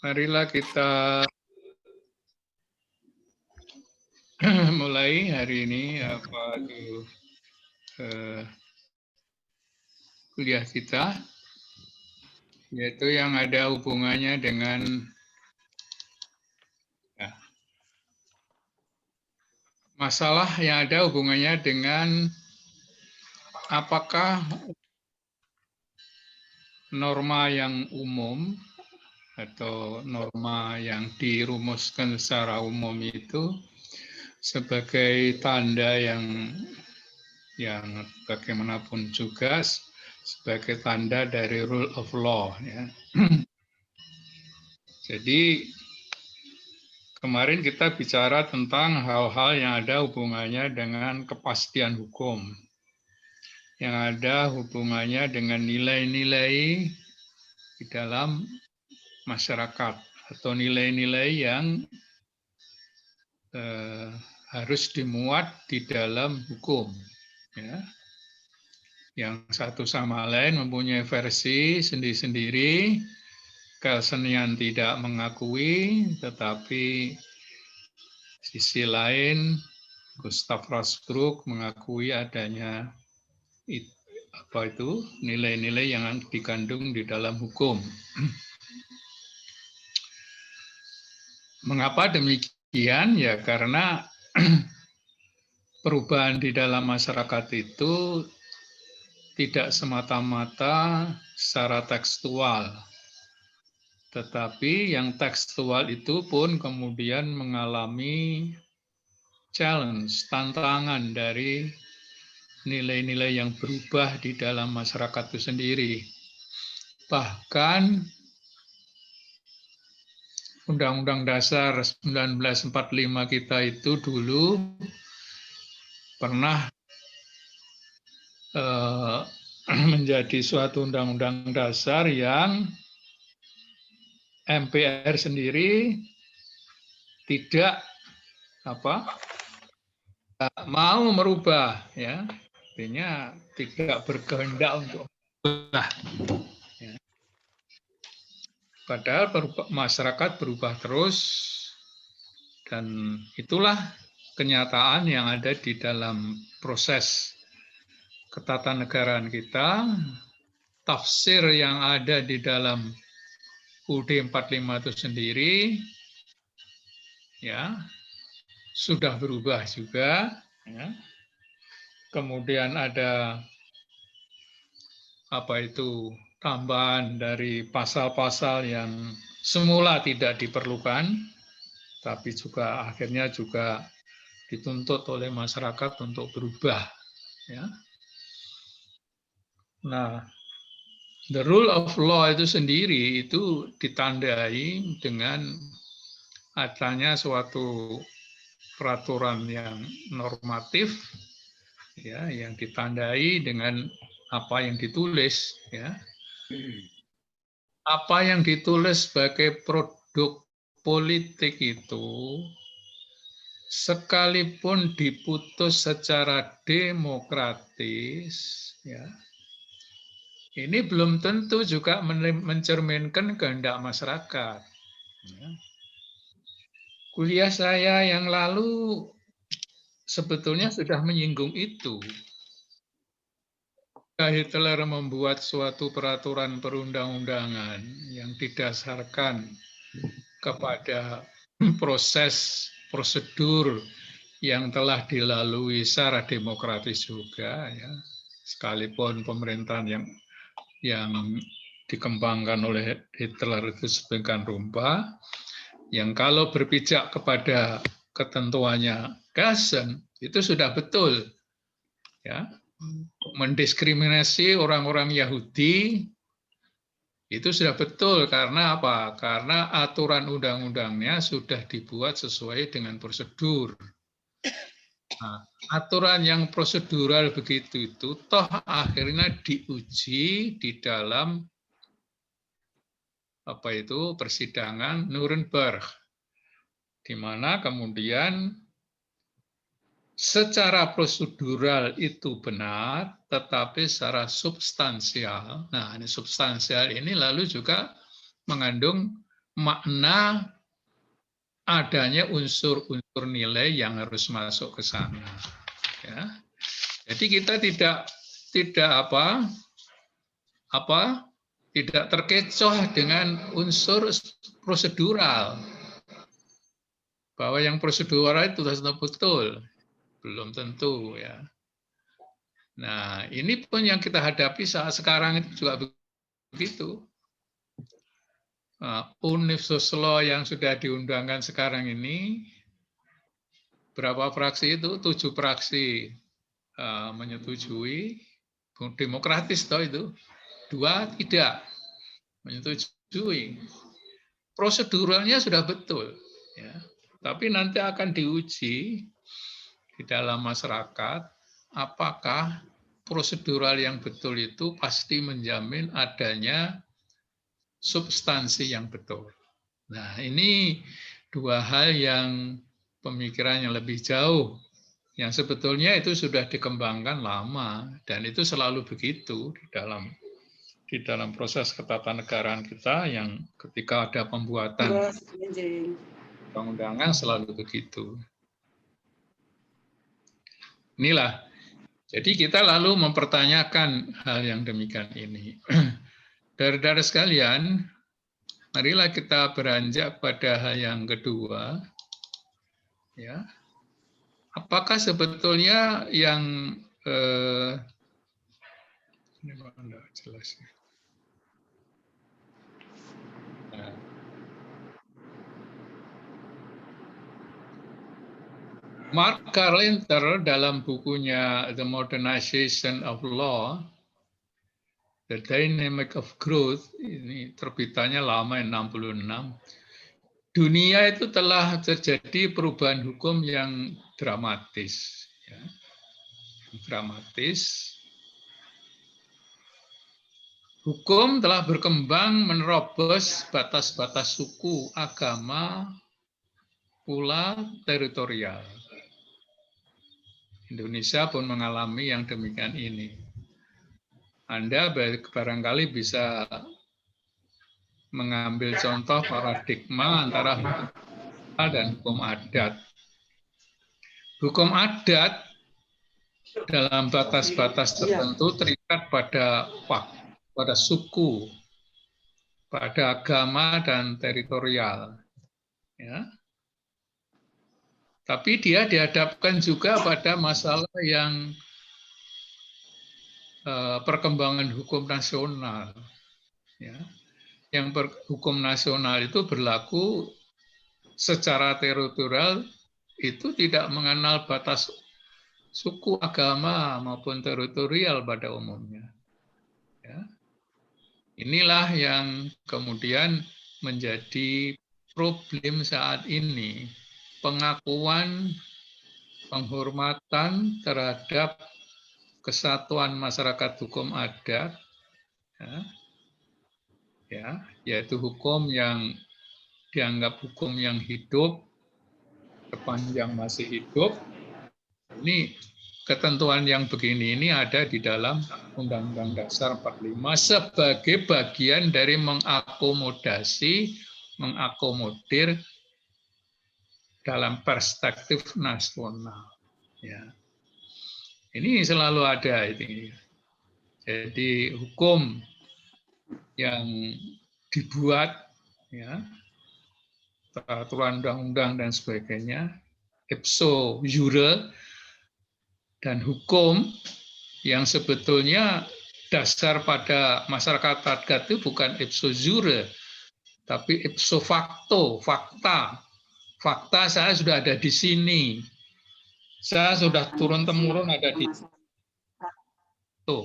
Marilah kita mulai hari ini kuliah kita, yaitu yang ada hubungannya dengan masalah yang ada hubungannya dengan apakah norma yang umum atau norma yang dirumuskan secara umum itu sebagai tanda yang bagaimanapun juga sebagai tanda dari rule of law, ya. Jadi kemarin kita bicara tentang hal-hal yang ada hubungannya dengan kepastian hukum, yang ada hubungannya dengan nilai-nilai di dalam masyarakat atau nilai-nilai yang harus dimuat di dalam hukum, ya. Yang satu sama lain mempunyai versi sendiri-sendiri. Kesenian tidak mengakui, tetapi sisi lain Gustav Rosenbrook mengakui adanya nilai-nilai yang dikandung di dalam hukum. Mengapa demikian? Ya karena perubahan di dalam masyarakat itu tidak semata-mata secara tekstual, tetapi yang tekstual itu pun kemudian mengalami challenge, tantangan dari nilai-nilai yang berubah di dalam masyarakat itu sendiri. Bahkan Undang-Undang Dasar 1945 kita itu dulu pernah menjadi suatu undang-undang dasar yang MPR sendiri tidak mau merubah, ya, artinya tidak berkehendak untuk merubah. Ya. Padahal masyarakat berubah terus, dan itulah kenyataan yang ada di dalam proses ketatanegaraan kita. Tafsir yang ada di dalam UUD 45 itu sendiri, ya, sudah berubah juga, ya. Kemudian ada tambahan dari pasal-pasal yang semula tidak diperlukan, tapi juga akhirnya juga dituntut oleh masyarakat untuk berubah, ya. Nah, the rule of law itu sendiri itu ditandai dengan adanya suatu peraturan yang normatif, ya, yang ditandai dengan apa yang ditulis, ya. Apa yang ditulis sebagai produk politik itu sekalipun diputus secara demokratis, ya, ini belum tentu juga mencerminkan kehendak masyarakat. Ya. Kuliah saya yang lalu sebetulnya sudah menyinggung itu. Hitler membuat suatu peraturan perundang-undangan yang didasarkan kepada proses prosedur yang telah dilalui secara demokratis juga, ya. Sekalipun pemerintahan yang dikembangkan oleh Hitler itu sebagai rumpah, yang kalau berpijak kepada ketentuannya Gassen itu sudah betul, ya, mendiskriminasi orang-orang Yahudi itu sudah betul. Karena apa? Karena aturan undang-undangnya sudah dibuat sesuai dengan prosedur. Nah, aturan yang prosedural begitu itu toh akhirnya diuji di dalam persidangan Nuremberg, di mana kemudian secara prosedural itu benar, tetapi secara substansial, nah ini substansial ini lalu juga mengandung makna adanya unsur-unsur nilai yang harus masuk ke sana. Ya. Jadi kita tidak tidak terkecoh dengan unsur prosedural. Bahwa yang prosedural itu sudah betul, belum tentu ya. Nah, ini pun yang kita hadapi saat sekarang itu juga begitu. Omnibus Law yang sudah diundangkan sekarang ini, berapa fraksi itu? 7 fraksi menyetujui, demokratis toh itu, 2 tidak menyetujui. Proseduralnya sudah betul, ya. Tapi nanti akan diuji di dalam masyarakat, apakah prosedural yang betul itu pasti menjamin adanya substansi yang betul. Nah, ini 2 hal yang pemikiran yang lebih jauh, yang sebetulnya itu sudah dikembangkan lama, dan itu selalu begitu di dalam proses ketatanegaraan kita, yang ketika ada pembuatan undang-undangan selalu begitu. Inilah, jadi kita lalu mempertanyakan hal yang demikian ini. Saudara-saudara sekalian, marilah kita beranjak pada hal yang kedua. Ya, apakah sebetulnya yang ini enggak jelas ya. Nah, Mark Carlenter dalam bukunya The Modernization of Law, The Dynamic of Growth, ini terbitannya lama, 66. Dunia itu telah terjadi perubahan hukum yang dramatis. Ya. Dramatis. Hukum telah berkembang menerobos batas-batas suku, agama, pula teritorial. Indonesia pun mengalami yang demikian ini. Anda barangkali bisa mengambil contoh paradigma antara hukum dan hukum adat. Hukum adat dalam batas-batas tertentu terikat pada suku, pada agama dan teritorial. Ya. Tapi dia dihadapkan juga pada masalah yang perkembangan hukum nasional. Ya. Yang hukum nasional itu berlaku secara teritorial, itu tidak mengenal batas suku, agama, maupun teritorial pada umumnya. Ya. Inilah yang kemudian menjadi problem saat ini. Pengakuan, penghormatan terhadap kesatuan masyarakat hukum adat, yaitu hukum yang dianggap hukum yang hidup sepanjang masih hidup. Ini ketentuan yang begini ini ada di dalam Undang-Undang Dasar 45 sebagai bagian dari mengakomodir dalam perspektif nasional. Ya. Ini selalu ada ini. Jadi hukum yang dibuat, ya, peraturan undang-undang dan sebagainya, ipso jure, dan hukum yang sebetulnya dasar pada masyarakat adat itu bukan ipso jure, tapi ipso facto, fakta. Fakta saya sudah ada di sini. Saya sudah turun-temurun ada di situ.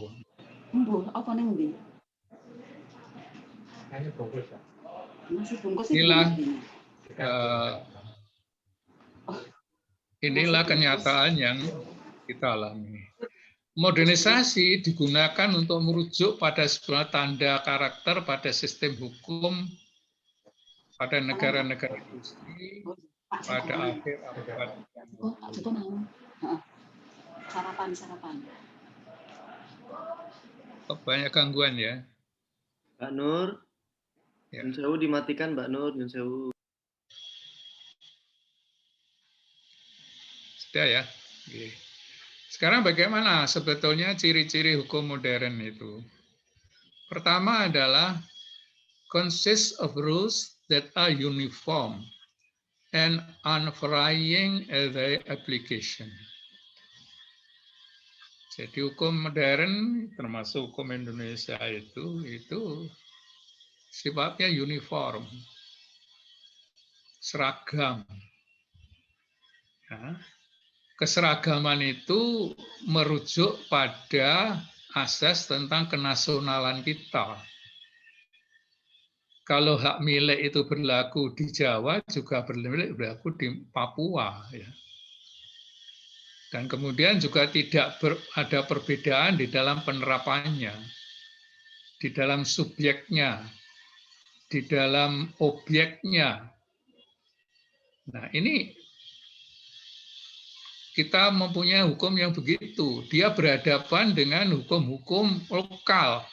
Inilah kenyataan yang kita alami. Modernisasi digunakan untuk merujuk pada sebuah tanda karakter pada sistem hukum pada negara-negara industri pada akhir abad. Sarapan. Banyak gangguan ya. Pak Nur. Ya. Nyun sewu dimatikan, Mbak Nur. Nyun sewu. Sudah ya. Oke. Sekarang bagaimana sebetulnya ciri-ciri hukum modern itu? Pertama adalah consists of rules that are uniform and unvarying in their application. Jadi hukum modern termasuk hukum Indonesia itu sifatnya uniform, seragam. Ya. Keseragaman itu merujuk pada asas tentang kenasionalan kita. Kalau hak milik itu berlaku di Jawa, juga berlaku di Papua. Ya. Dan kemudian juga tidak ada perbedaan di dalam penerapannya, di dalam subjeknya, di dalam objeknya. Nah, ini kita mempunyai hukum yang begitu. Dia berhadapan dengan hukum-hukum lokal.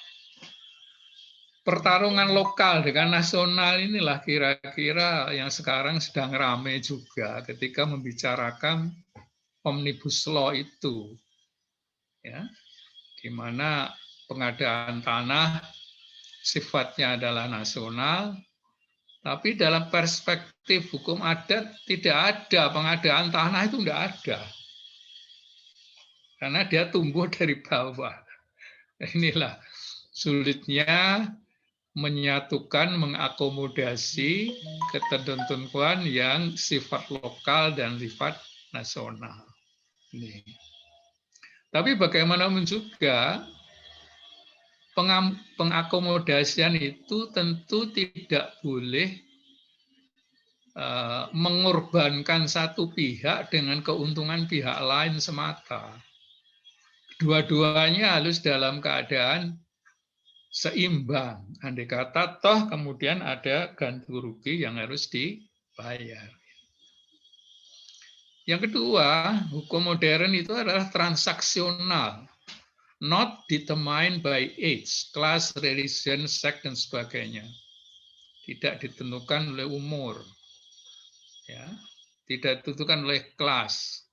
Pertarungan lokal dengan nasional inilah kira-kira yang sekarang sedang ramai juga ketika membicarakan Omnibus Law itu. Ya, di mana pengadaan tanah sifatnya adalah nasional, tapi dalam perspektif hukum adat tidak ada pengadaan tanah, itu tidak ada. Karena dia tumbuh dari bawah. Inilah sulitnya menyatukan, mengakomodasi ketentuan yang sifat lokal dan sifat nasional. Ini. Tapi bagaimanapun juga, pengakomodasian itu tentu tidak boleh mengorbankan satu pihak dengan keuntungan pihak lain semata. Dua-duanya harus dalam keadaan seimbang. Andai kata toh kemudian ada ganti rugi yang harus dibayar. Yang kedua, hukum modern itu adalah transaksional, not determined by age, class, religion, seks, dan sebagainya. Tidak ditentukan oleh umur, ya, tidak ditentukan oleh kelas,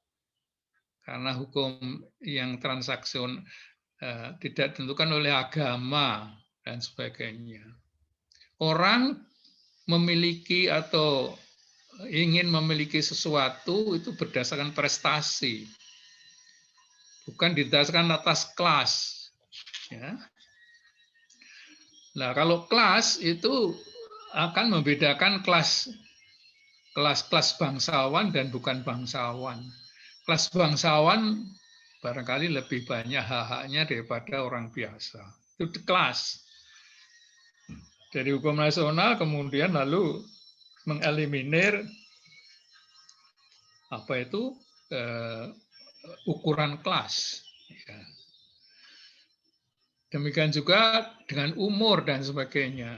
karena hukum yang transaksional tidak ditentukan oleh agama dan sebagainya. Orang memiliki atau ingin memiliki sesuatu itu berdasarkan prestasi, bukan didasarkan atas kelas. Ya. Nah, kalau kelas itu akan membedakan kelas bangsawan dan bukan bangsawan. Kelas bangsawan barangkali lebih banyak hak-haknya daripada orang biasa. Itu kelas. Dari hukum nasional kemudian lalu mengeliminir ukuran kelas. Ya. Demikian juga dengan umur dan sebagainya.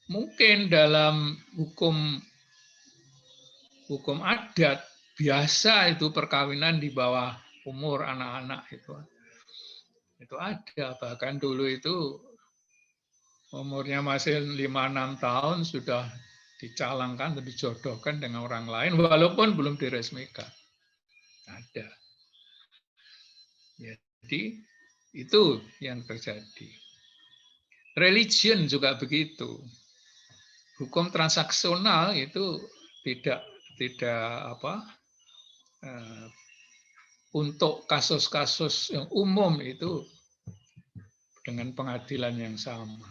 Mungkin dalam hukum adat biasa itu perkawinan di bawah umur anak-anak itu ada. Bahkan dulu itu umurnya masih 5-6 tahun sudah dicalangkan atau dijodohkan dengan orang lain walaupun belum diresmikan. Ada. Jadi itu yang terjadi. Religion juga begitu. Hukum transaksional itu tidak untuk kasus-kasus yang umum itu dengan pengadilan yang sama.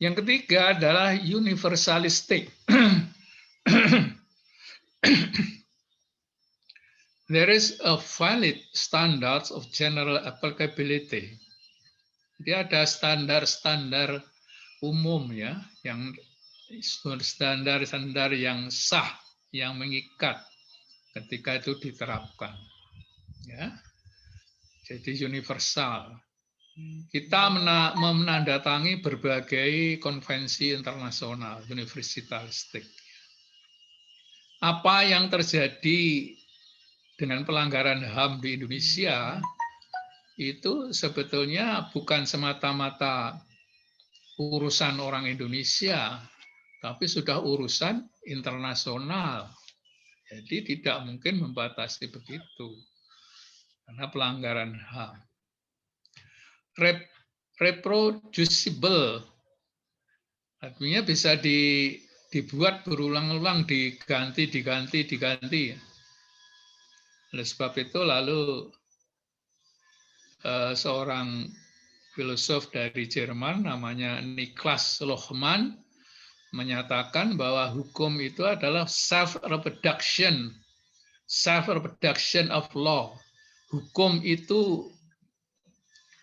Yang ketiga adalah universalistic. There is a valid standards of general applicability. Jadi ada standar-standar umum ya, yang standar-standar yang sah, yang mengikat ketika itu diterapkan. Ya. Jadi universal. Kita menandatangani berbagai konvensi internasional universalistik. Apa yang terjadi dengan pelanggaran HAM di Indonesia itu sebetulnya bukan semata-mata urusan orang Indonesia, tapi sudah urusan internasional. Jadi tidak mungkin membatasi begitu. Karena pelanggaran HAM. Reproducible, artinya bisa dibuat berulang-ulang, diganti. Oleh sebab itu lalu seorang filosof dari Jerman namanya Niklas Luhmann menyatakan bahwa hukum itu adalah self-reproduction of law. Hukum itu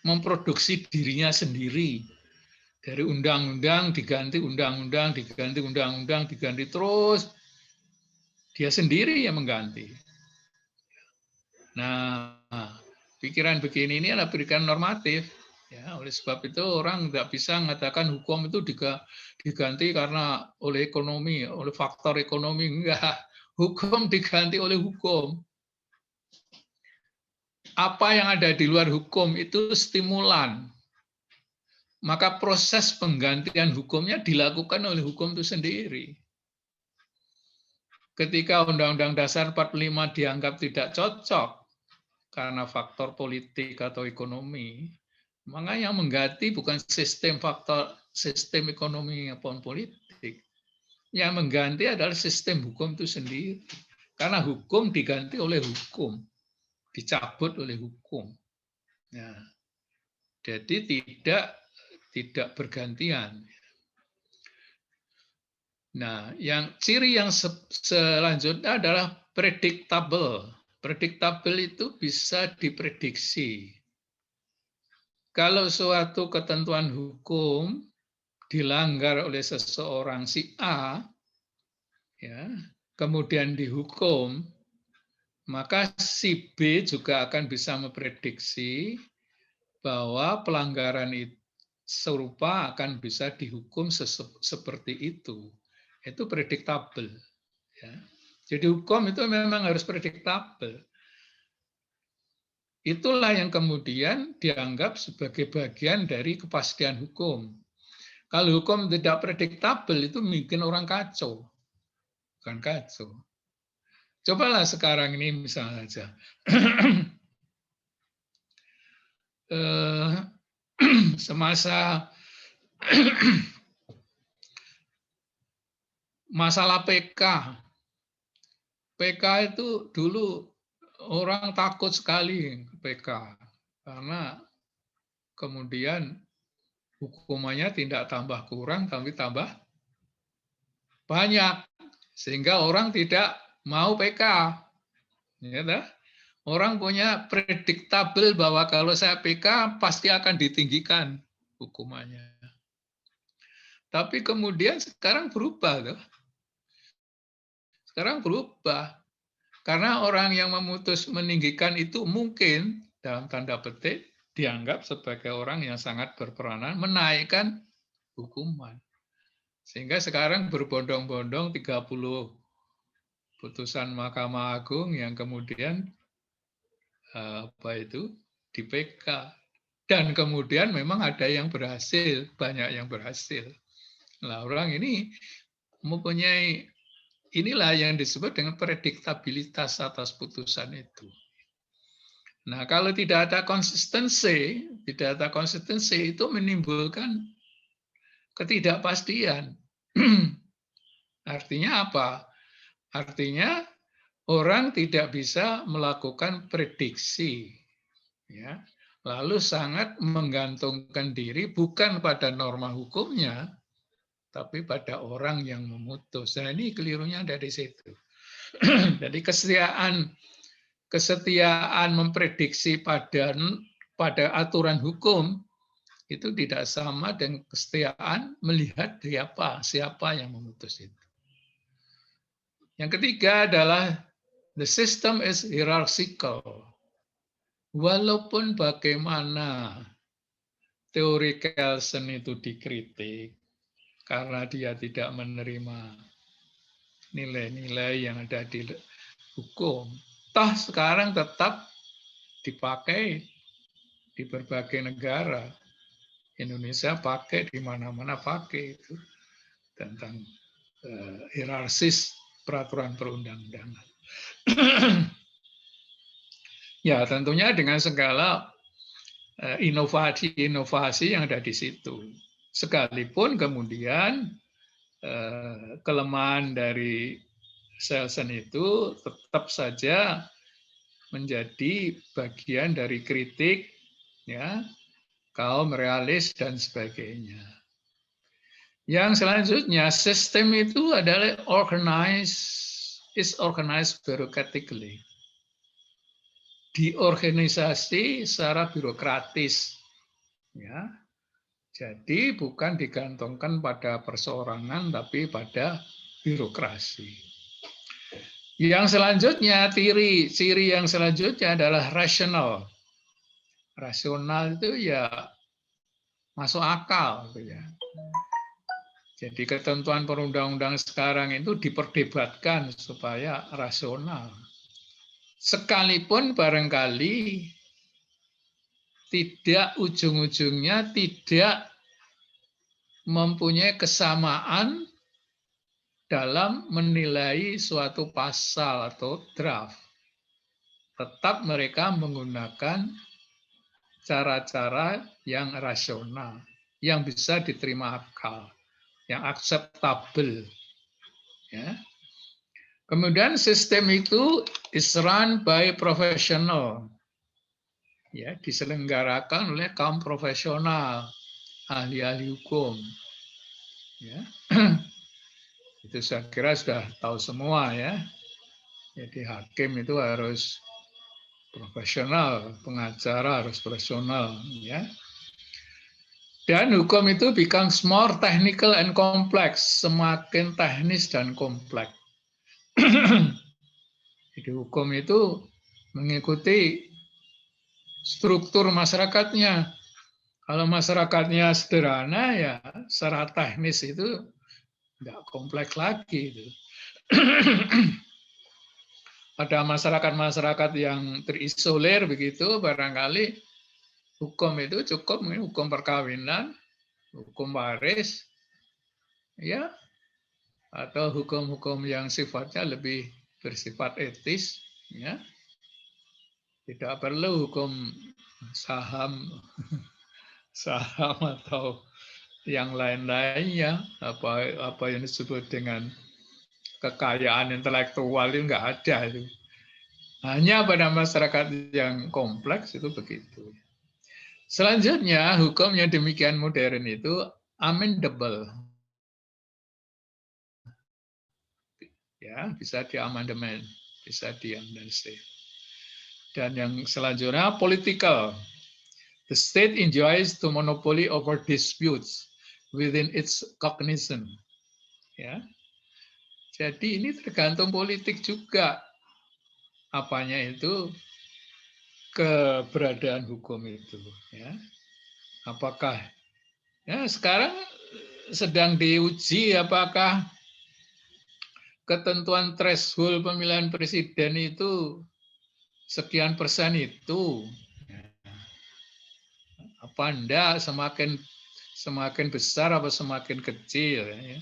memproduksi dirinya sendiri. Dari undang-undang diganti undang-undang, diganti terus. Dia sendiri yang mengganti. Nah, pikiran begini ini adalah pikiran normatif. Ya, oleh sebab itu orang tidak bisa mengatakan hukum itu diganti karena oleh ekonomi, oleh faktor ekonomi. Enggak. Hukum diganti oleh hukum. Apa yang ada di luar hukum itu stimulan. Maka proses penggantian hukumnya dilakukan oleh hukum itu sendiri. Ketika Undang-Undang Dasar 45 dianggap tidak cocok karena faktor politik atau ekonomi, maka yang mengganti bukan sistem ekonomi maupun politik. Yang mengganti adalah sistem hukum itu sendiri. Karena hukum diganti oleh hukum. Dicabut oleh hukum. Nah, jadi tidak bergantian. Nah, ciri yang selanjutnya adalah predictable. Predictable itu bisa diprediksi. Kalau suatu ketentuan hukum dilanggar oleh seseorang si A, ya, kemudian dihukum, maka si B juga akan bisa memprediksi bahwa pelanggaran serupa akan bisa dihukum seperti itu. Itu predictable. Ya. Jadi hukum itu memang harus predictable. Itulah yang kemudian dianggap sebagai bagian dari kepastian hukum. Kalau hukum tidak predictable itu bikin orang kacau. Bukan kacau. Cobalah sekarang ini misalnya saja. Semasa masalah PK. PK itu dulu orang takut sekali PK. Karena kemudian hukumannya tidak tambah kurang, tapi tambah banyak. Sehingga orang tidak mau PK. Ya, orang punya predictable bahwa kalau saya PK pasti akan ditinggikan hukumannya. Tapi kemudian sekarang berubah. Tuh. Sekarang berubah. Karena orang yang memutus meninggikan itu mungkin, dalam tanda petik, dianggap sebagai orang yang sangat berperanan menaikkan hukuman. Sehingga sekarang berbondong-bondong 30 putusan Mahkamah Agung yang kemudian di PK. Dan kemudian memang ada yang berhasil, banyak yang berhasil. Nah, orang ini mempunyai, inilah yang disebut dengan prediktabilitas atas putusan itu. Nah, kalau tidak ada konsistensi itu menimbulkan ketidakpastian. Artinya apa? Artinya orang tidak bisa melakukan prediksi, ya. Lalu sangat menggantungkan diri bukan pada norma hukumnya, tapi pada orang yang memutus. Nah, ini kelirunya dari situ. Jadi kesetiaan memprediksi pada aturan hukum itu tidak sama dengan kesetiaan melihat siapa yang memutus itu. Yang ketiga adalah the system is hierarchical. Walaupun bagaimana teori Kelsen itu dikritik karena dia tidak menerima nilai-nilai yang ada di hukum, toh sekarang tetap dipakai di berbagai negara. Indonesia pakai, di mana-mana pakai itu tentang hierarkis peraturan perundang-undangan. Ya, tentunya dengan segala inovasi-inovasi yang ada di situ. Sekalipun kemudian kelemahan dari Selson itu tetap saja menjadi bagian dari kritik, ya, kaum realis dan sebagainya. Yang selanjutnya, sistem itu adalah organized bureaucratically. Diorganisasi secara birokratis, ya. Jadi bukan digantungkan pada perseorangan, tapi pada birokrasi. Yang selanjutnya, ciri yang selanjutnya adalah rasional. Rasional itu ya masuk akal, gitu ya. Jadi ketentuan perundang-undang sekarang itu diperdebatkan supaya rasional. Sekalipun barangkali tidak ujung-ujungnya tidak mempunyai kesamaan dalam menilai suatu pasal atau draft. Tetap mereka menggunakan cara-cara yang rasional, yang bisa diterima akal, yang acceptable. Ya. Kemudian sistem itu is run by professional, ya, diselenggarakan oleh kaum profesional, ahli-ahli hukum. Ya. Itu saya kira sudah tahu semua, ya. Jadi hakim itu harus profesional, pengacara harus profesional, ya. Dan hukum itu becomes more technical and complex, semakin teknis dan kompleks. Jadi hukum itu mengikuti struktur masyarakatnya. Kalau masyarakatnya sederhana, ya secara teknis itu nggak kompleks lagi. Gitu. Pada masyarakat-masyarakat yang terisolir begitu, barangkali hukum itu cukup hukum perkawinan, hukum waris, ya, atau hukum-hukum yang sifatnya lebih bersifat etis, ya. Tidak perlu hukum saham atau yang lain-lainnya, apa yang disebut dengan kekayaan intelektual itu nggak ada itu. Hanya pada masyarakat yang kompleks itu begitu. Selanjutnya, hukum yang demikian modern itu amendable. Ya, bisa diamandemen, bisa diamnesti. Dan yang selanjutnya political. The state enjoys the monopoly over disputes within its cognizance. Ya. Jadi ini tergantung politik juga. Apanya itu keberadaan hukum itu, ya. Apakah ya sekarang sedang diuji apakah ketentuan threshold pemilihan presiden itu sekian persen itu apa enggak, semakin besar apa semakin kecil, ya.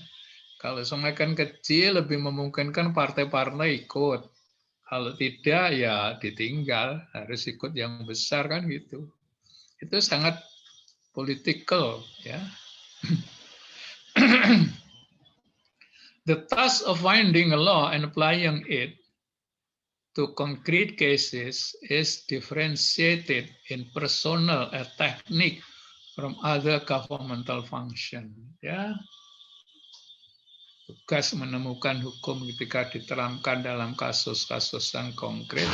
Kalau semakin kecil lebih memungkinkan partai-partai ikut. Kalau tidak ya ditinggal, harus ikut yang besar kan gitu. Itu sangat political, ya. The task of finding a law and applying it to concrete cases is differentiated in personal and technique from other governmental function. Ya, tugas menemukan hukum ketika diterapkan dalam kasus-kasus yang konkret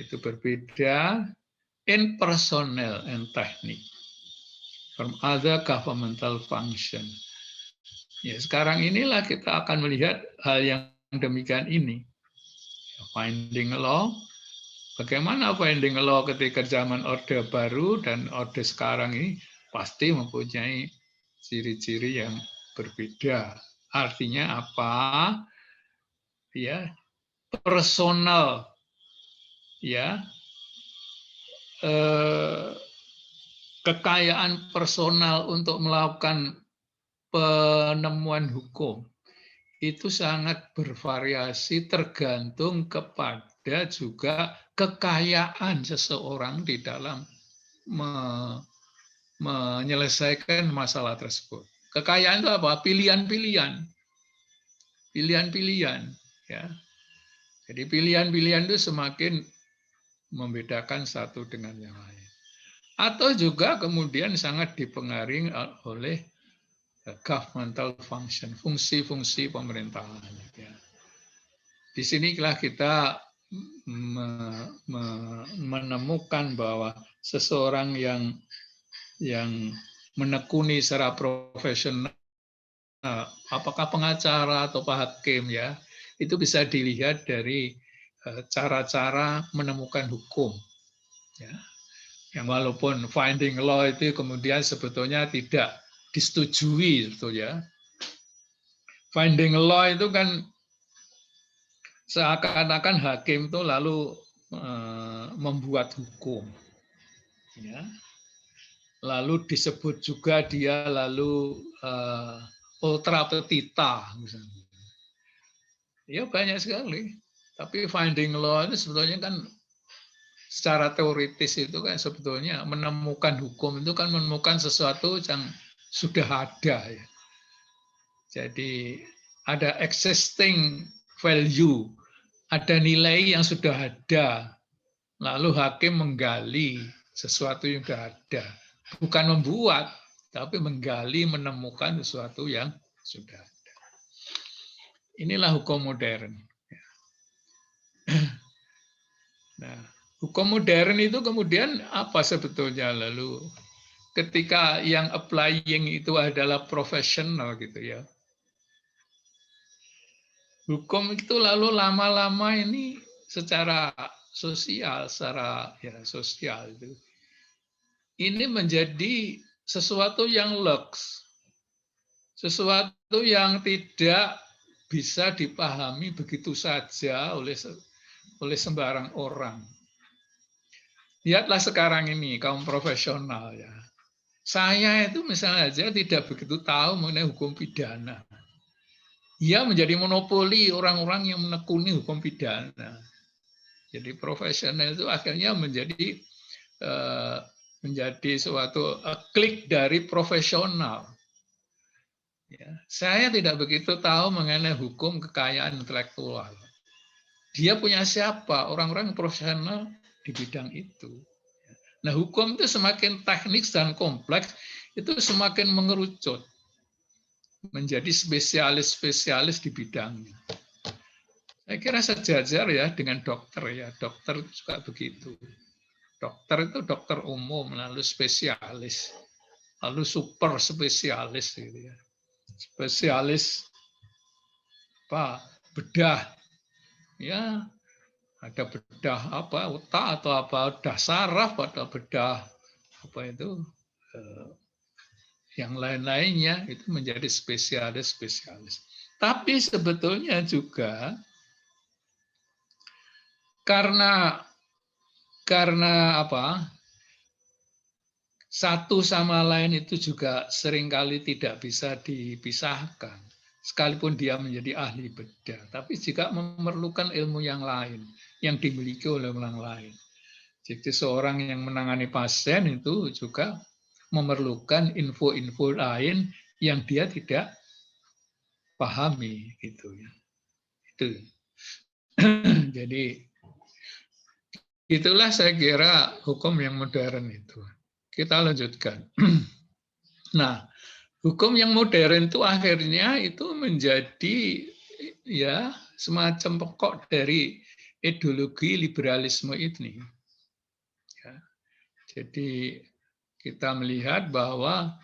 itu berbeda in personnel and technique from other governmental function. Ya, sekarang inilah kita akan melihat hal yang demikian ini. Finding a law, bagaimana finding a law ketika zaman Orde Baru dan Orde sekarang ini pasti mempunyai ciri-ciri yang berbeda. Artinya apa? Ya, personal, ya, kekayaan personal untuk melakukan penemuan hukum itu sangat bervariasi tergantung kepada juga kekayaan seseorang di dalam menyelesaikan masalah tersebut. Kekayaan itu apa? Pilihan-pilihan. Pilihan-pilihan. Ya. Jadi pilihan-pilihan itu semakin membedakan satu dengan yang lain. Atau juga kemudian sangat dipengaruhi oleh governmental function, fungsi-fungsi pemerintahan. Ya. Di sinilah kita menemukan bahwa seseorang yang menekuni secara profesional, apakah pengacara atau hakim, ya, itu bisa dilihat dari cara-cara menemukan hukum. Ya. Yang walaupun finding law itu kemudian sebetulnya tidak disetujui, sebetulnya. Finding law itu kan seakan-akan hakim itu lalu membuat hukum, ya. Lalu disebut juga dia lalu ultra petita, misalnya. Ya banyak sekali. Tapi finding law itu sebetulnya kan secara teoritis itu kan sebetulnya menemukan hukum itu kan menemukan sesuatu yang sudah ada, ya. Jadi ada existing value, ada nilai yang sudah ada, lalu hakim menggali sesuatu yang sudah ada, bukan membuat, tapi menggali, menemukan sesuatu yang sudah ada. Inilah hukum modern. Nah, hukum modern itu kemudian apa sebetulnya lalu? Ketika yang applying itu adalah profesional, gitu ya. Hukum itu lalu lama-lama ini secara sosial, itu ini menjadi sesuatu yang lux, sesuatu yang tidak bisa dipahami begitu saja oleh sembarang orang. Lihatlah sekarang ini kaum profesional, ya. Saya itu misalnya aja tidak begitu tahu mengenai hukum pidana. Ia menjadi monopoli orang-orang yang menekuni hukum pidana. Jadi profesional itu akhirnya menjadi suatu klik dari profesional. Ya, saya tidak begitu tahu mengenai hukum kekayaan intelektual. Dia punya siapa? Orang-orang profesional di bidang itu. Nah, hukum itu semakin teknis dan kompleks, itu semakin mengerucut menjadi spesialis-spesialis di bidangnya. Saya kira sejajar ya dengan dokter, ya. Dokter juga begitu. Dokter itu dokter umum, lalu spesialis, lalu super spesialis, gitu ya. Spesialis bedah, ya, ada bedah apa otak atau apa, bedah saraf atau bedah apa itu yang lain-lainnya, itu menjadi spesialis. Tapi sebetulnya juga karena apa? Satu sama lain itu juga seringkali tidak bisa dipisahkan. Sekalipun dia menjadi ahli bedah, tapi juga memerlukan ilmu yang lain yang dimiliki oleh orang lain. Jadi seorang yang menangani pasien itu juga memerlukan info-info lain yang dia tidak pahami, gitu ya. Itu. Jadi itulah saya kira hukum yang modern itu. Kita lanjutkan. Nah, hukum yang modern itu akhirnya itu menjadi ya semacam pokok dari ideologi liberalisme ini. Ya. Jadi kita melihat bahwa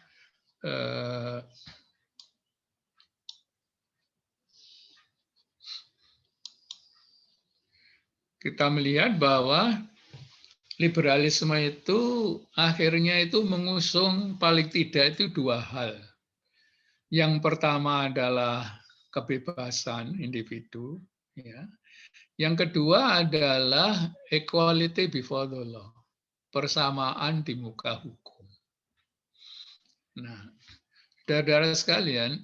liberalisme itu akhirnya itu mengusung paling tidak itu dua hal. Yang pertama adalah kebebasan individu, ya. Yang kedua adalah equality before the law, persamaan di muka hukum. Nah, saudara sekalian,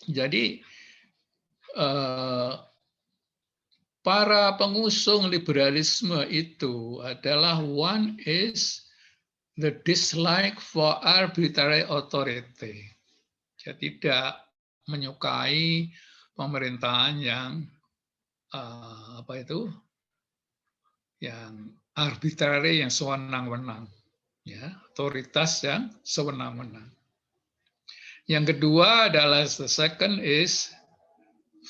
jadi para pengusung liberalisme itu adalah one is the dislike for arbitrary authority. Dia tidak menyukai pemerintahan yang yang arbitrary, yang sewenang-wenang, ya, otoritas yang sewenang-wenang. Yang kedua adalah the second is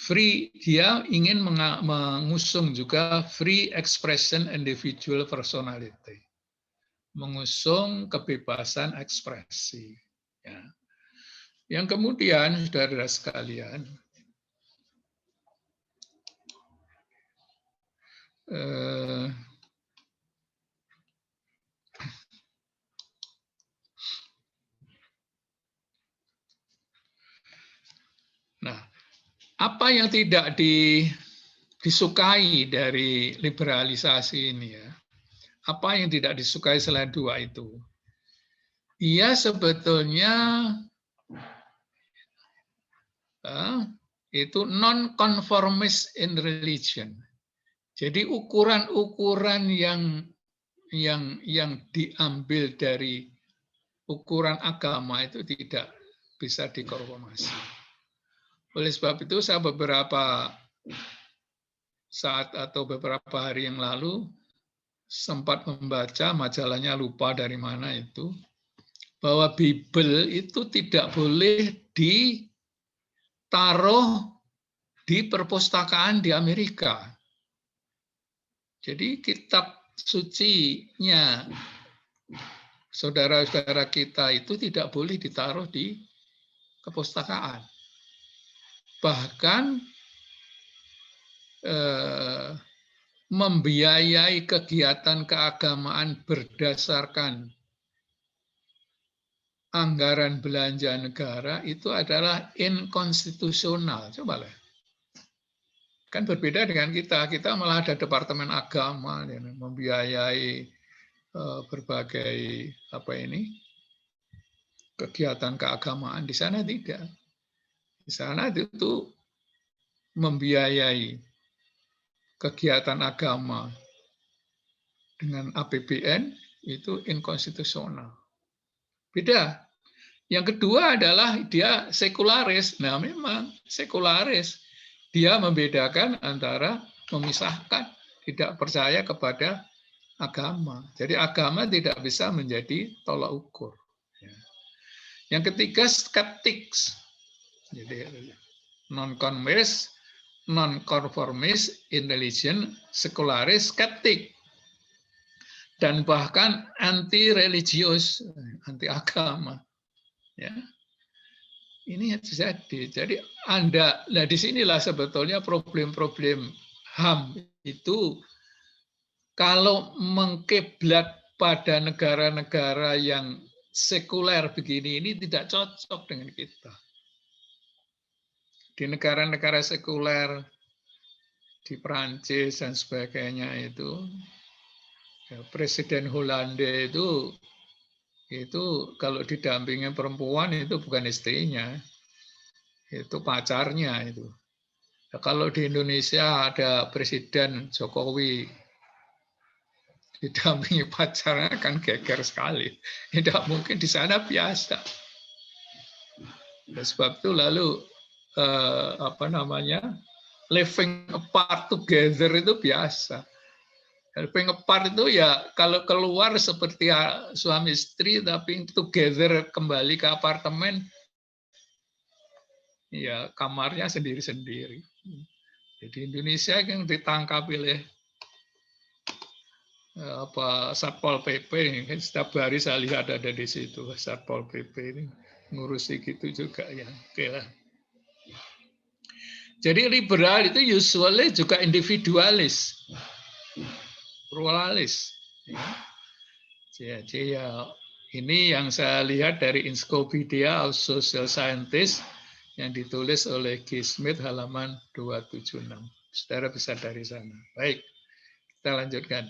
free. Dia ingin mengusung juga free expression individual personality, mengusung kebebasan ekspresi. Ya. Yang kemudian, saudara sekalian, nah, apa yang tidak disukai dari liberalisasi ini ya? Apa yang tidak disukai selain dua itu? Ia sebetulnya itu non-conformist in religion. Jadi ukuran-ukuran yang diambil dari ukuran agama itu tidak bisa dikonformasi. Oleh sebab itu saya beberapa saat atau beberapa hari yang lalu sempat membaca majalahnya, lupa dari mana itu, bahwa Bible itu tidak boleh ditaruh di perpustakaan di Amerika. Jadi kitab sucinya saudara-saudara kita itu tidak boleh ditaruh di perpustakaan. Bahkan membiayai kegiatan keagamaan berdasarkan anggaran belanja negara itu adalah inkonstitusional. Coba lah. Kan berbeda dengan kita. Kita malah ada departemen agama yang membiayai berbagai kegiatan keagamaan. Di sana tidak. Di sana itu membiayai kegiatan agama dengan APBN itu inkonstitusional. Beda. Yang kedua adalah dia sekularis. Nah, memang sekularis. Dia membedakan antara memisahkan, tidak percaya kepada agama. Jadi agama tidak bisa menjadi tolak ukur. Yang ketiga, skeptics. Jadi non-conformist in religion, sekularis, skeptik. Dan bahkan anti-religius, anti agama. Ya. Ini terjadi. Jadi disinilah sebetulnya problem-problem HAM itu kalau mengkiblat pada negara-negara yang sekuler begini ini tidak cocok dengan kita. Di negara-negara sekuler, di Perancis dan sebagainya itu, Presiden Hollande itu kalau didampingi perempuan itu bukan istrinya, itu pacarnya itu. Nah, kalau di Indonesia ada Presiden Jokowi didampingi pacarnya kan geger sekali. Tidak mungkin, di sana biasa. Nah, sebab itu lalu living apart together itu biasa. Living apart itu ya kalau keluar seperti suami istri, tapi together kembali ke apartemen, ya kamarnya sendiri-sendiri. Jadi Indonesia yang ditangkap oleh Satpol PP, setiap hari saya lihat ada di situ Satpol PP ini ngurusi gitu juga ya. Oke lah. Jadi liberal itu usually juga individualis. Pluralis. Jadi ya ini yang saya lihat dari Encyclopedia of Social Scientists, yang ditulis oleh G. Smith halaman 276. Saudara bisa dari sana. Baik, kita lanjutkan.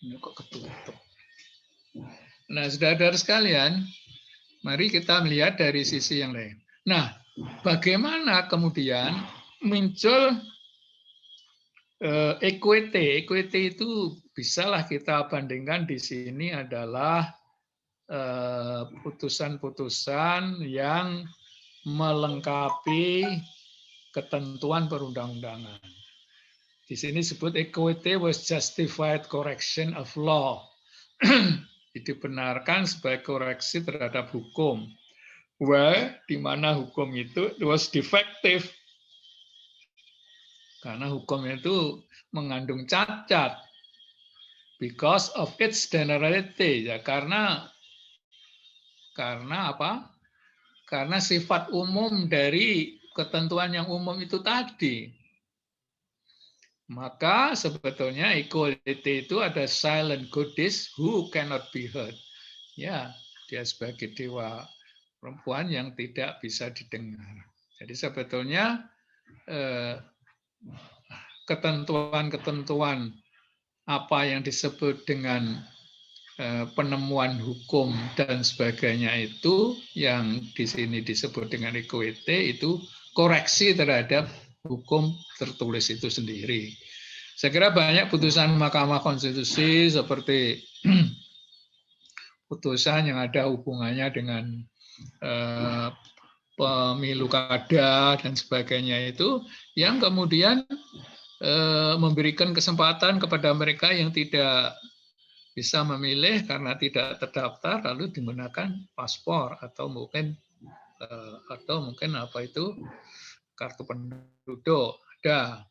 Ini kok ketutup. Nah, saudara-saudara sekalian, mari kita melihat dari sisi yang lain. Nah, bagaimana kemudian muncul equity? Equity itu bisalah kita bandingkan di sini adalah putusan-putusan yang melengkapi ketentuan perundang-undangan. Di sini disebut equity was justified correction of law. Dibenarkan sebagai koreksi terhadap hukum. Where, di mana hukum itu was defective. Karena hukum itu mengandung cacat. Because of its generality. Ya, karena apa? Karena sifat umum dari ketentuan yang umum itu tadi. Maka sebetulnya equality itu ada silent goddess who cannot be heard. Ya, dia sebagai dewa perempuan yang tidak bisa didengar. Jadi sebetulnya ketentuan-ketentuan apa yang disebut dengan penemuan hukum dan sebagainya itu yang di sini disebut dengan equity itu koreksi terhadap hukum tertulis itu sendiri. Saya kira banyak putusan Mahkamah Konstitusi seperti putusan yang ada hubungannya dengan pemilu kada dan sebagainya itu yang kemudian memberikan kesempatan kepada mereka yang tidak bisa memilih karena tidak terdaftar lalu digunakan paspor atau mungkin apa itu kartu penduduk ada.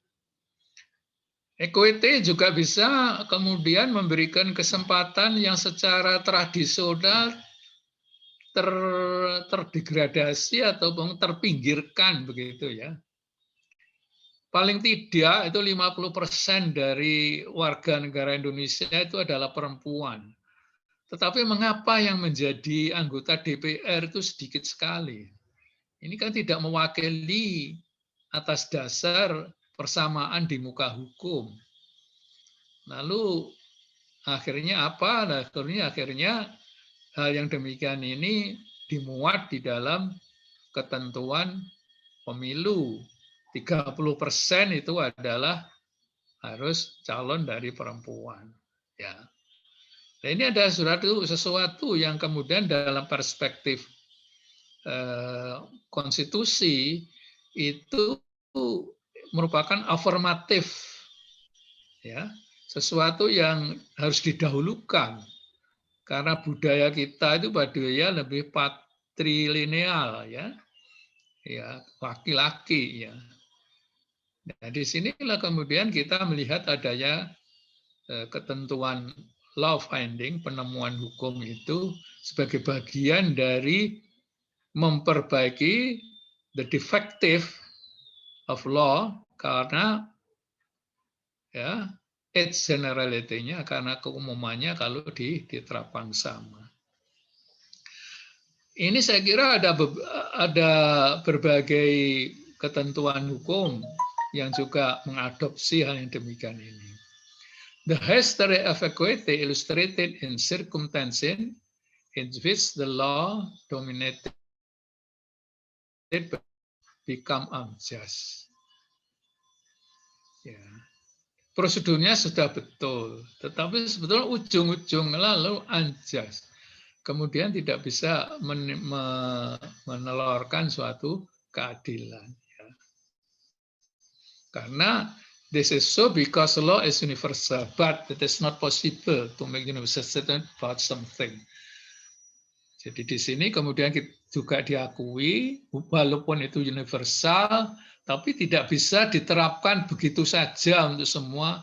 Equity juga bisa kemudian memberikan kesempatan yang secara tradisional terdegradasi ataupun terpinggirkan begitu ya. Paling tidak itu 50% dari warga negara Indonesia itu adalah perempuan. Tetapi mengapa yang menjadi anggota DPR itu sedikit sekali? Ini kan tidak mewakili atas dasar persamaan di muka hukum. Lalu akhirnya apa? Akhirnya hal yang demikian ini dimuat di dalam ketentuan pemilu. 30% itu adalah harus calon dari perempuan. Ya. Nah, ini ada sesuatu yang kemudian dalam perspektif konstitusi itu merupakan afirmatif, ya, sesuatu yang harus didahulukan karena budaya kita itu budaya lebih patrilineal, ya, laki-laki, ya. Nah, di sinilah kemudian kita melihat adanya ketentuan law finding, penemuan hukum itu sebagai bagian dari memperbaiki the defective of law karena ya its generality-nya karena keumumannya kalau diterapkan sama. Ini saya kira ada berbagai ketentuan hukum yang juga mengadopsi hal yang demikian ini. The history of equity illustrated in circumstances in which the law dominated become unjust. Ya. Prosedurnya sudah betul, tetapi sebetulnya ujung-ujung lalu unjust. Kemudian tidak bisa menelurkan suatu keadilan. Ya. Karena this is so because law is universal, but it is not possible to make universal statement about something. Jadi di sini kemudian juga diakui, walaupun itu universal, tapi tidak bisa diterapkan begitu saja untuk semua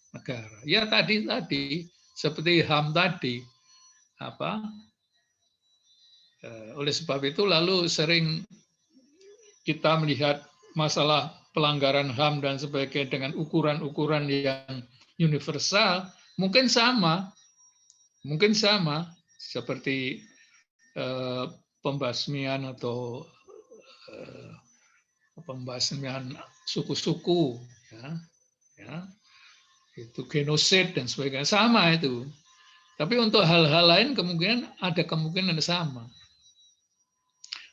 negara. Ya tadi seperti HAM tadi, oleh sebab itu lalu sering kita melihat masalah pelanggaran HAM dan sebagainya dengan ukuran-ukuran yang universal, mungkin sama seperti pembasmian atau pembasmian suku-suku, ya, itu genosid dan sebagainya, sama itu. Tapi untuk hal-hal lain ada kemungkinan sama.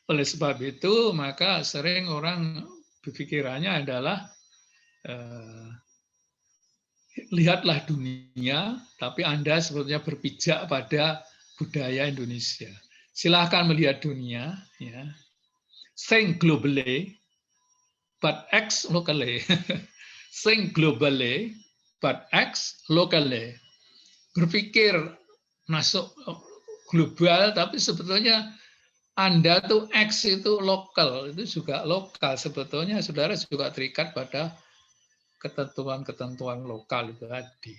Oleh sebab itu, maka sering orang berpikirannya adalah lihatlah dunia, tapi Anda sebetulnya berpijak pada budaya Indonesia. Silahkan melihat dunia, ya. Think globally, but act locally. Think globally, but act locally. Berpikir masuk global, tapi sebetulnya Anda tuh X itu lokal, itu juga lokal. Sebetulnya saudara juga terikat pada ketentuan-ketentuan lokal itu tadi.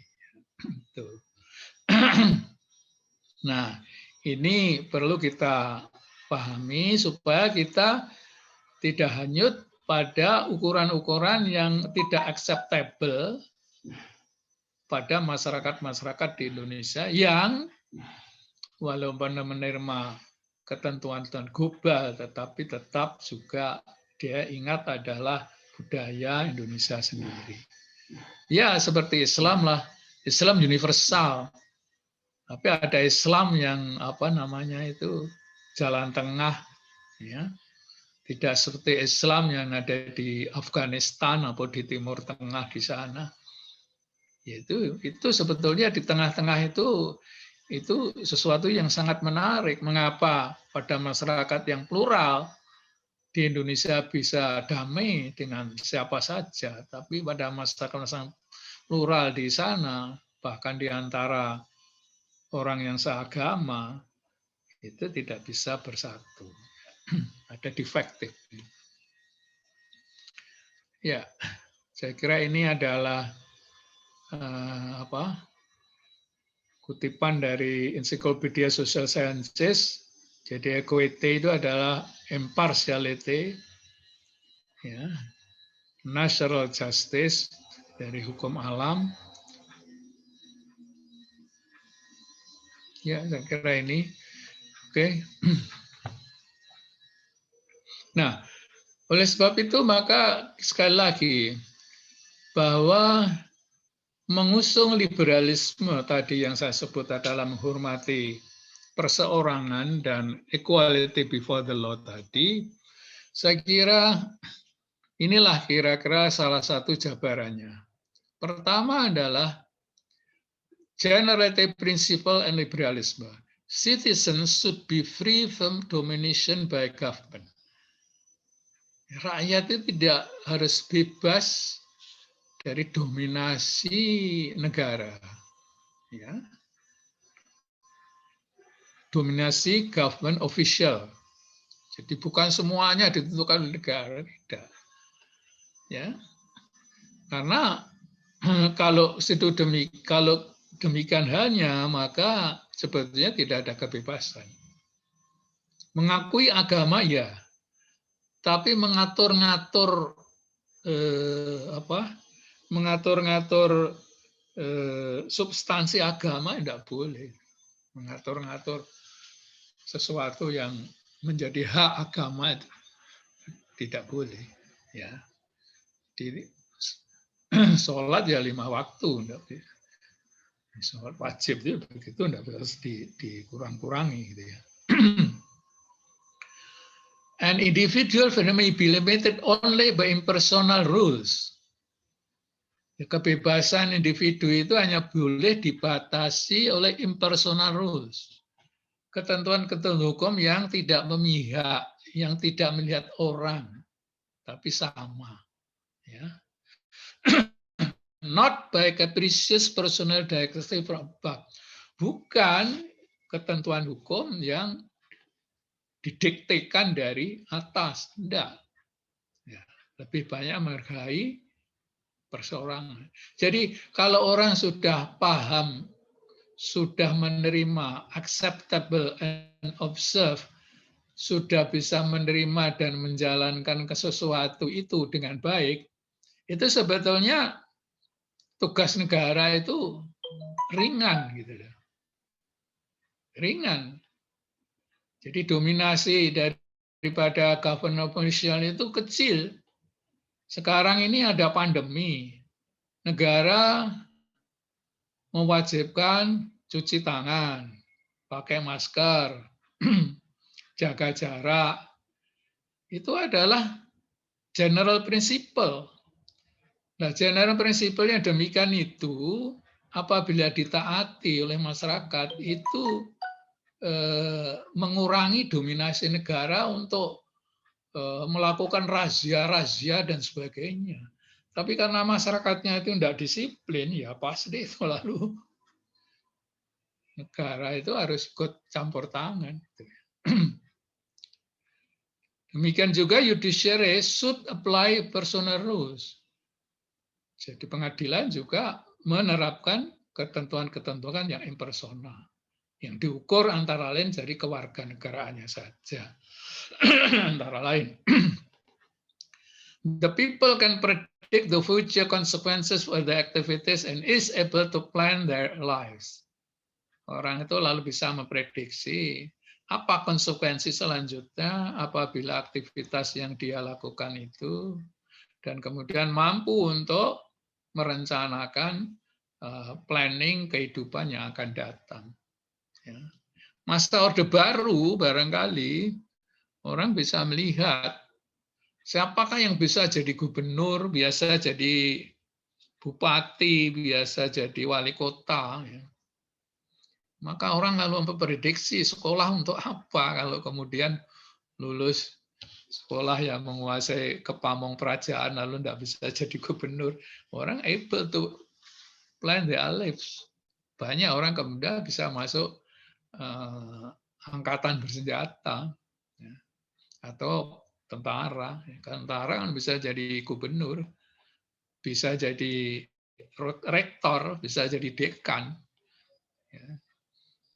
Nah, ini perlu kita pahami supaya kita tidak hanyut pada ukuran-ukuran yang tidak acceptable pada masyarakat-masyarakat di Indonesia yang walaupun menerima ketentuan global, tetapi tetap juga dia ingat adalah budaya Indonesia sendiri. Ya, seperti Islam lah. Islam universal. Tapi ada Islam yang jalan tengah, ya. Tidak seperti Islam yang ada di Afghanistan atau di Timur Tengah di sana. Itu sebetulnya di tengah-tengah itu sesuatu yang sangat menarik. Mengapa pada masyarakat yang plural di Indonesia bisa damai dengan siapa saja, tapi pada masyarakat plural di sana, bahkan di antara orang yang seagama, itu tidak bisa bersatu. Ada defektif. Ya, saya kira ini adalah kutipan dari Encyclopedia Social Sciences. Jadi equity itu adalah impartiality, ya, natural justice dari hukum alam. Ya, saya kira ini. Oke. Nah, oleh sebab itu maka sekali lagi bahwa mengusung liberalisme tadi yang saya sebut adalah menghormati perseorangan dan equality before the law tadi, saya kira inilah kira-kira salah satu jabarannya. Pertama adalah generality principle and liberalism. Citizens should be free from domination by government. Rakyat itu tidak harus bebas dari dominasi negara, ya. Dominasi government official. Jadi bukan semuanya ditentukan oleh negara, tidak. Ya. Karena kalau demikian halnya, maka sebetulnya tidak ada kebebasan. Mengakui agama ya, tapi mengatur-ngatur substansi agama tidak boleh. Mengatur-ngatur sesuatu yang menjadi hak agama itu tidak boleh, ya. Di sholat ya 5 waktu, sholat wajib itu begitu, tidak bisa dikurang-kurangi, gitu ya. An individual may be limited only by impersonal rules. Kebebasan individu itu hanya boleh dibatasi oleh impersonal rules. Ketentuan-ketentuan hukum yang tidak memihak, yang tidak melihat orang, tapi sama. Ya. Not by capricious personal directive from above. Bukan ketentuan hukum yang didiktekan dari atas. Tidak. Ya. Lebih banyak menghargai perseorangan. Jadi kalau orang sudah paham, sudah menerima, acceptable and observe, sudah bisa menerima dan menjalankan sesuatu itu dengan baik, itu sebetulnya tugas negara itu ringan, gitu. Ringan. Jadi dominasi daripada government official itu kecil. Sekarang ini ada pandemi. Negara mewajibkan cuci tangan, pakai masker, jaga jarak. Itu adalah general principle. Nah, general principle-nya demikian itu, apabila ditaati oleh masyarakat, itu mengurangi dominasi negara untuk melakukan razia-razia dan sebagainya. Tapi karena masyarakatnya itu tidak disiplin, ya pasti itu lalu negara itu harus ikut campur tangan. Demikian juga judiciary should apply personal rules. Jadi pengadilan juga menerapkan ketentuan-ketentuan yang impersonal, yang diukur antara lain dari kewarganegaraannya saja. Antara lain. The people can predict the future consequences for the activities and is able to plan their lives. Orang itu lalu bisa memprediksi apa konsekuensi selanjutnya apabila aktivitas yang dia lakukan itu, dan kemudian mampu untuk merencanakan planning kehidupan yang akan datang. Masa Orde Baru barangkali orang bisa melihat siapakah yang bisa jadi gubernur, biasa jadi bupati, biasa jadi wali kota. Maka orang lalu memprediksi sekolah untuk apa kalau kemudian lulus sekolah yang menguasai kepamong kerajaan lalu tidak bisa jadi gubernur. Orang able to plan their lives. Banyak orang kemudian bisa masuk angkatan bersenjata atau tentara. Tentara kan bisa jadi gubernur, bisa jadi rektor, bisa jadi dekan.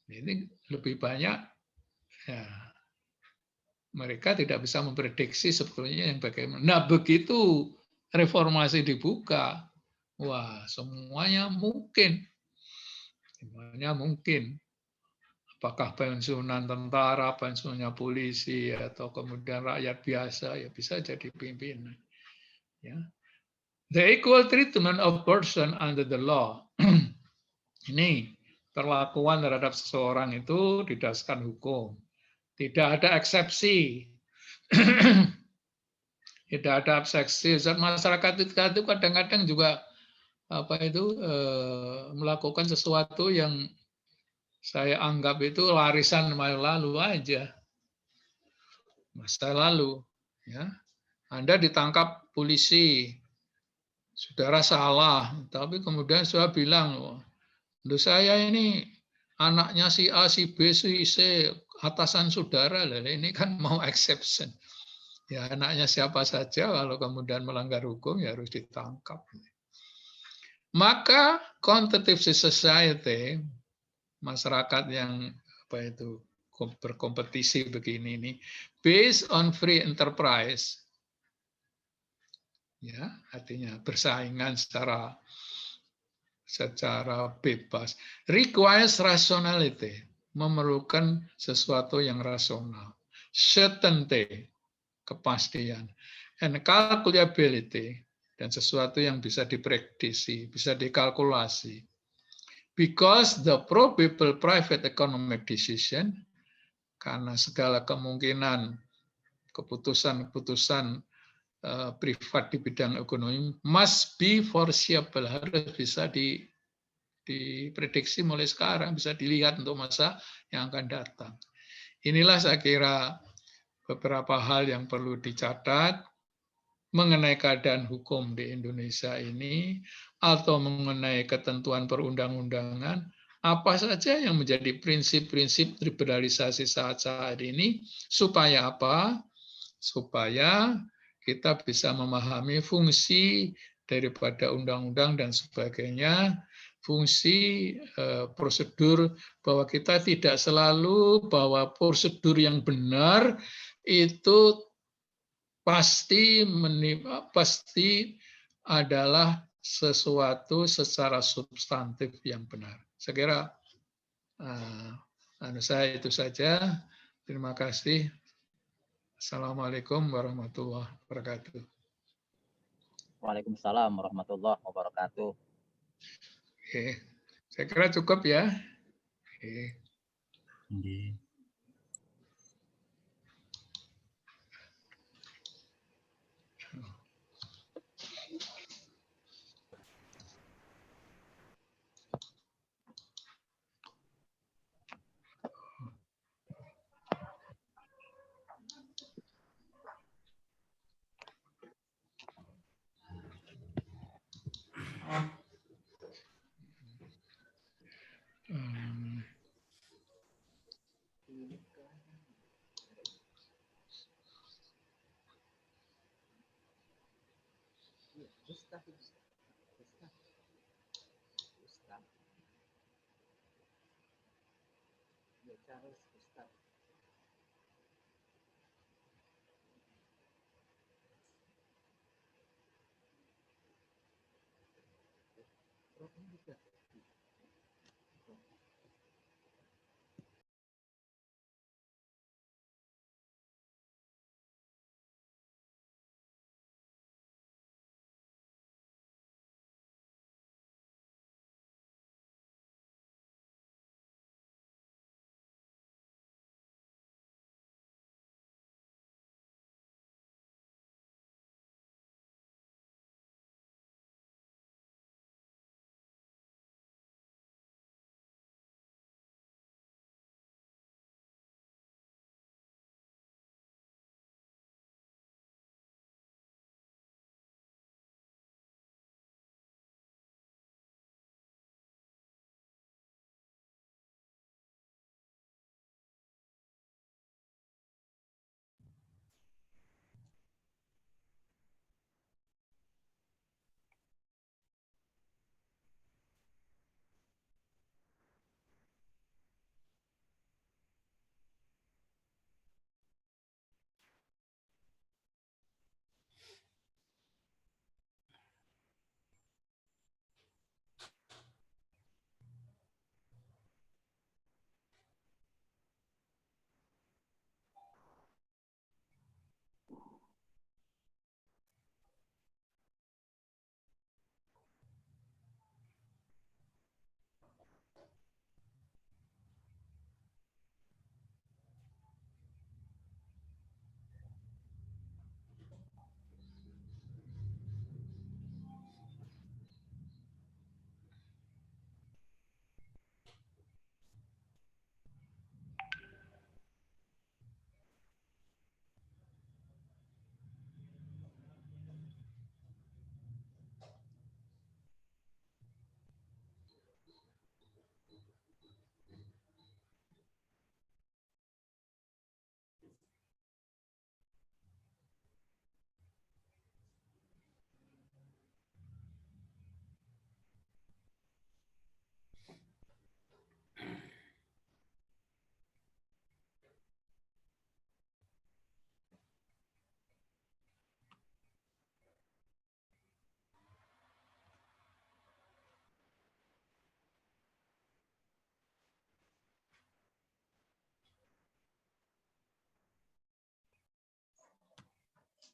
Ini lebih banyak ya, mereka tidak bisa memprediksi sebetulnya yang bagaimana. Nah, begitu reformasi dibuka, wah semuanya mungkin. Semuanya mungkin. Apakah pensiunan tentara, pensiunnya polisi, atau kemudian rakyat biasa, ya bisa jadi pimpinan. Ya. The equal treatment of person under the law. Ini perlakuan terhadap seseorang itu didasarkan hukum. Tidak ada eksepsi. Tidak ada eksepsi. Masyarakat itu kadang-kadang juga melakukan sesuatu yang saya anggap itu warisan masa lalu aja. Masa lalu. Ya. Anda ditangkap polisi, saudara salah, tapi kemudian saya bilang, saya ini anaknya si A, si B, si C, atasan saudara, ini kan mau exception. Ya anaknya siapa saja, kalau kemudian melanggar hukum ya harus ditangkap. Maka competitive society, masyarakat yang berkompetisi begini ini, based on free enterprise, ya artinya bersaingan secara bebas, requires rationality, memerlukan sesuatu yang rasional, certainty, kepastian, and calculability, dan sesuatu yang bisa diprediksi, bisa dikalkulasi. Because the probable private economic decision, karena segala kemungkinan keputusan-keputusan privat di bidang ekonomi must be foreseeable, harus bisa diprediksi mulai sekarang, bisa dilihat untuk masa yang akan datang. Inilah saya kira beberapa hal yang perlu dicatat mengenai keadaan hukum di Indonesia ini, atau mengenai ketentuan perundang-undangan, apa saja yang menjadi prinsip-prinsip liberalisasi saat ini, supaya apa? Supaya kita bisa memahami fungsi daripada undang-undang dan sebagainya, fungsi prosedur, bahwa kita tidak selalu bahwa prosedur yang benar itu pasti adalah sesuatu secara substantif yang benar. Saya kira saya itu saja. Terima kasih. Assalamualaikum warahmatullahi wabarakatuh. Waalaikumsalam warahmatullahi wabarakatuh. Oke, saya kira cukup ya. Oke.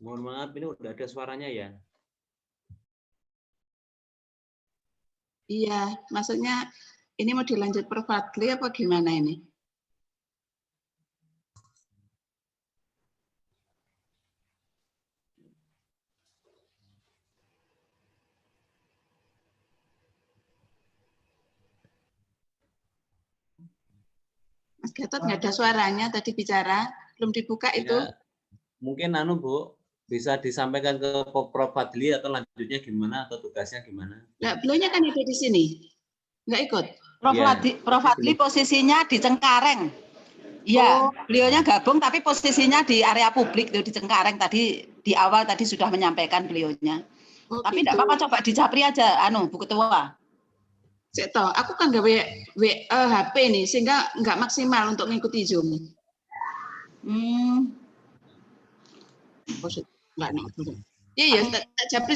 Mohon maaf, ini udah ada suaranya ya? Iya, maksudnya ini mau dilanjut Prof. Fadli apa gimana ini? Mas Gatot nggak ada suaranya tadi bicara, belum dibuka itu. Ya, mungkin Bu, bisa disampaikan ke Prof. Fadli atau lanjutnya gimana atau tugasnya gimana? Nah, beliaunya kan ada di sini, nggak ikut. Prof. Fadli posisinya di Cengkareng. Iya, beliaunya gabung tapi posisinya di area publik tuh di Cengkareng tadi di awal tadi sudah menyampaikan beliaunya. Oh, Tapi gitu. enggak apa-apa coba di Japri aja Bu Ketua. Saya tahu, aku kan nggak HP nih sehingga nggak maksimal untuk mengikuti Zoom. Nggak. Iya, Japri